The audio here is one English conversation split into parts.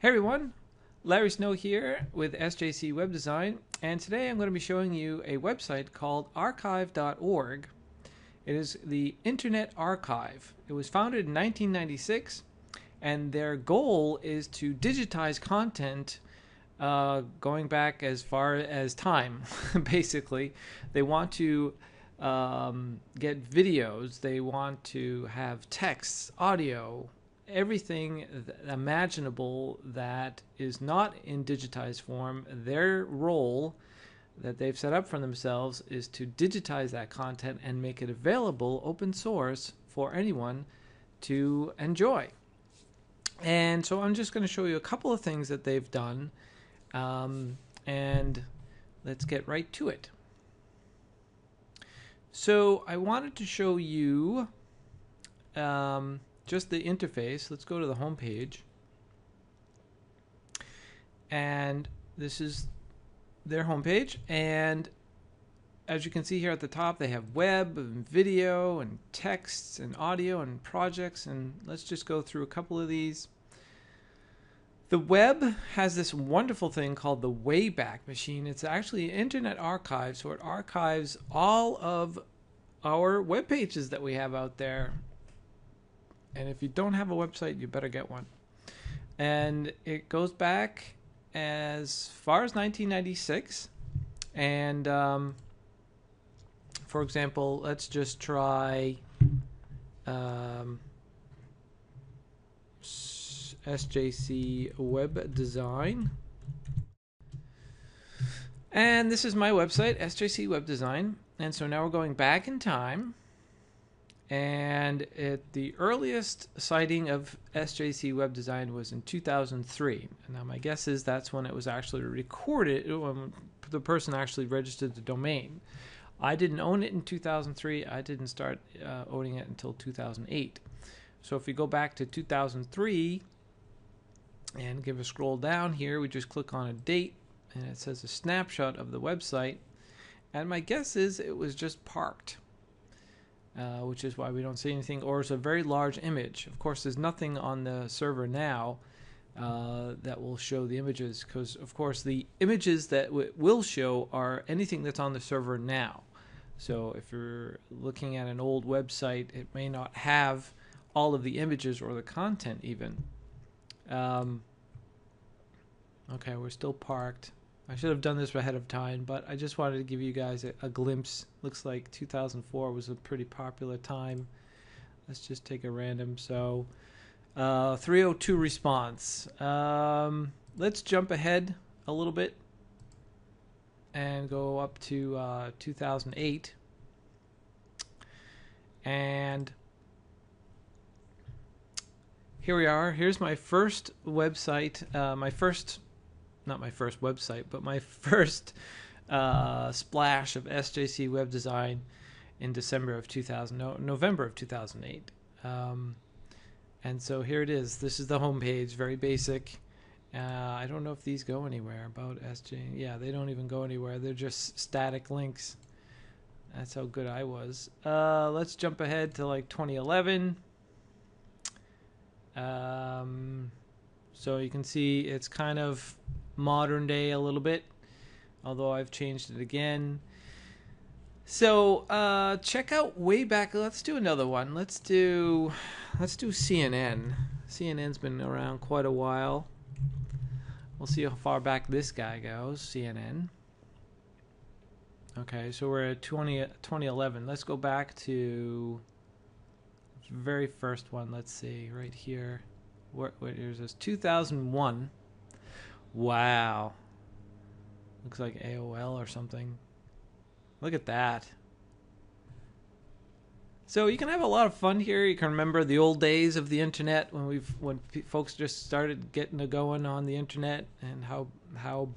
Hey everyone, Larry Snow here with SJC Web Design, and today I'm going to be showing you a website called archive.org. It is the Internet Archive. It was founded in 1996, and their goal is to digitize content going back as far as time, basically. They want to get videos, they want to have texts, audio, everything imaginable that is not in digitized form. Their role that they've set up for themselves is to digitize that content and make it available open source for anyone to enjoy. And so I'm just going to show you a couple of things that they've done, and let's get right to it. So I wanted to show you just the interface. Let's go to the home page, and this is their home page. And as you can see here at the top, they have web and video and texts and audio and projects, and let's just go through a couple of these. The web has this wonderful thing called the Wayback Machine. It's actually an internet archive, so it archives all of our web pages that we have out there. And if you don't have a website, you better get one. And it goes back as far as 1996. And for example, let's just try SJC Web Design. And this is my website, SJC Web Design. And so now we're going back in time. And the earliest sighting of SJC Web Design was in 2003. Now my guess is that's when it was actually recorded, when the person actually registered the domain. I didn't own it in 2003. I didn't start owning it until 2008. So if we go back to 2003 and give a scroll down here, we just click on a date, and it says a snapshot of the website. And my guess is it was just parked. Which is why we don't see anything, or it's a very large image. Of course, there's nothing on the server now that will show the images, because of course the images that will show are anything that's on the server now. So if you're looking at an old website, it may not have all of the images or the content even. Okay, we're still parked. I should have done this ahead of time, but I just wanted to give you guys a glimpse. Looks like 2004 was a pretty popular time. Let's just take a random. So 302 response. Let's jump ahead a little bit and go up to 2008. And here we are. Here's my first website, not my first website, but my first splash of SJC Web Design in November of 2008. And so here it is. This is the home page, very basic. I don't know if these go anywhere about SJ. Yeah, they don't even go anywhere. They're just static links. That's how good I was. Let's jump ahead to like 2011. So you can see it's kind of modern day a little bit, although I've changed it again. So check out Wayback. Let's do another one. Let's do CNN. CNN's been around quite a while. We'll see how far back this guy goes. CNN. Okay, so we're at 2011. Let's go back to the very first one. Let's see right here. Here's this 2001. Wow. Looks like AOL or something. Look at that. So you can have a lot of fun here. You can remember the old days of the internet when folks just started getting going on the internet, and how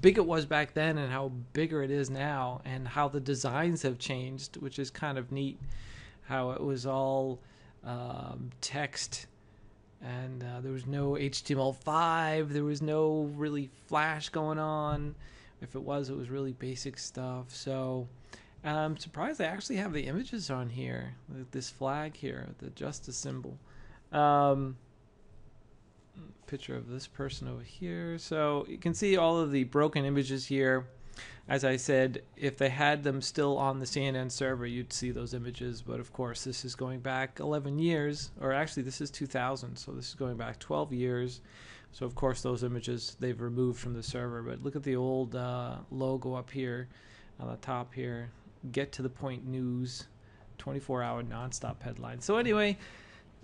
big it was back then and how bigger it is now, and how the designs have changed, which is kind of neat. How it was all text. And there was no HTML5. There was no really Flash going on. If it was really basic stuff. So I'm surprised they actually have the images on here. This flag here, the justice symbol. picture of this person over here. So you can see all of the broken images here. As I said, if they had them still on the CNN server, you'd see those images. But of course, this is going back 11 years, or actually this is 2000. So this is going back 12 years. So of course, those images they've removed from the server. But look at the old logo up here on the top here. Get to the point news, 24-hour nonstop headline. So anyway,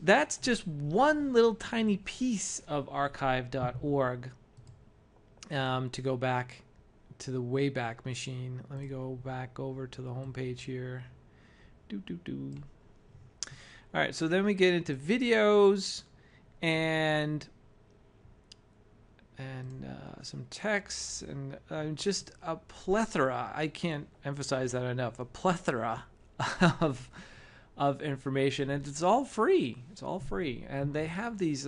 that's just one little tiny piece of archive.org to go back to the Wayback Machine. Let me go back over to the home page here. All right, so then we get into videos and some texts and just a plethora. I can't emphasize that enough. A plethora of information, and it's all free. It's all free, and they have these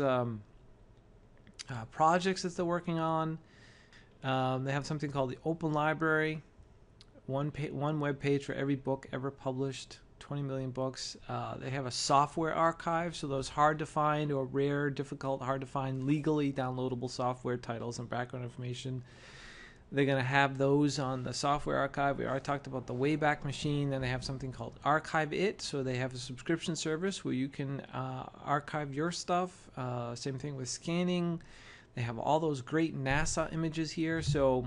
projects that they're working on. They have something called the Open Library. One web page for every book ever published. 20 million books. They have a software archive, so those hard to find or rare, difficult, hard to find, legally downloadable software titles and background information. They're going to have those on the software archive. We already talked about the Wayback Machine. Then they have something called Archive It. So they have a subscription service where you can archive your stuff. Same thing with scanning. They have all those great NASA images here. So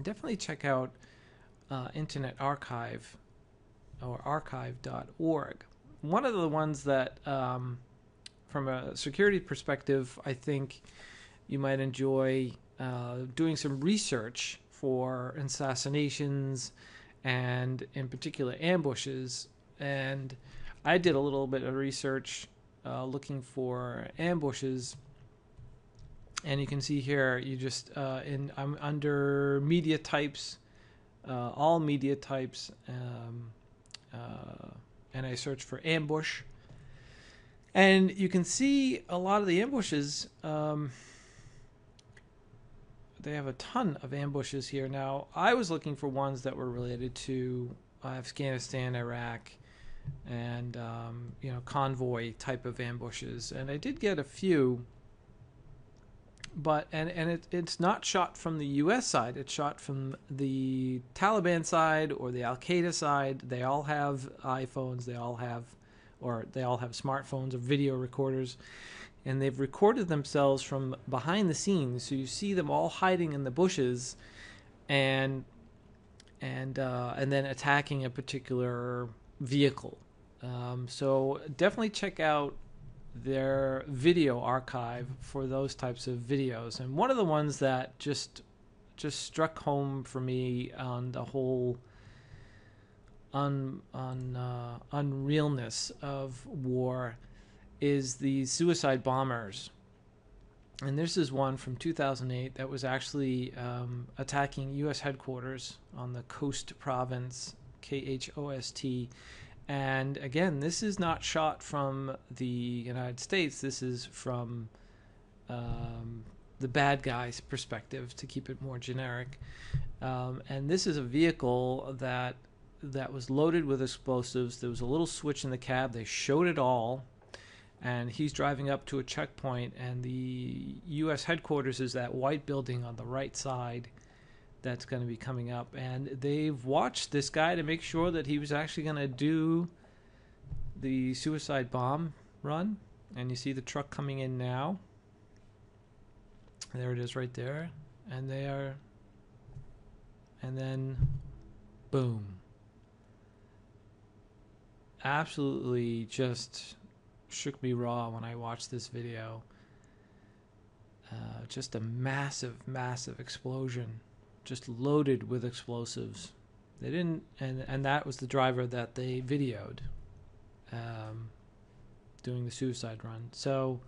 definitely check out Internet Archive or archive.org. One of the ones that, from a security perspective, I think you might enjoy doing some research for assassinations and in particular ambushes. And I did a little bit of research looking for ambushes, and you can see here you just I'm under media types, all media types, and I search for ambush, and you can see a lot of the ambushes. They have a ton of ambushes here. Now, I was looking for ones that were related to Afghanistan, Iraq, and convoy type of ambushes, and I did get a few. But it's not shot from the U.S. side. It's shot from the Taliban side or the Al Qaeda side. They all have iPhones. They all have smartphones or video recorders. And they've recorded themselves from behind the scenes, so you see them all hiding in the bushes, and then attacking a particular vehicle. So definitely check out their video archive for those types of videos. And one of the ones that just struck home for me on the whole unrealness of war is the suicide bombers. And this is one from 2008 that was actually attacking U.S. headquarters on the Khost province, Khost. And again, this is not shot from the United States. This is from the bad guy's perspective, to keep it more generic. And this is a vehicle that was loaded with explosives. There was a little switch in the cab. They showed it all. And he's driving up to a checkpoint, and the U.S. headquarters is that white building on the right side that's going to be coming up. And they've watched this guy to make sure that he was actually going to do the suicide bomb run. And you see the truck coming in now. There it is right there. And then boom. Absolutely just shook me raw when I watched this video. Just a massive explosion, just loaded with explosives. They didn't, and that was the driver that they videoed doing the suicide run. So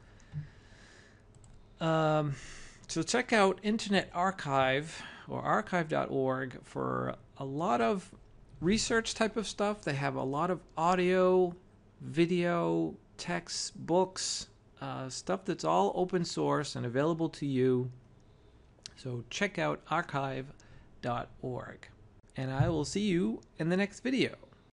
check out Internet Archive or archive.org for a lot of research type of stuff. They have a lot of audio, video, texts, books, stuff that's all open source and available to you. So check out archive.org. And I will see you in the next video.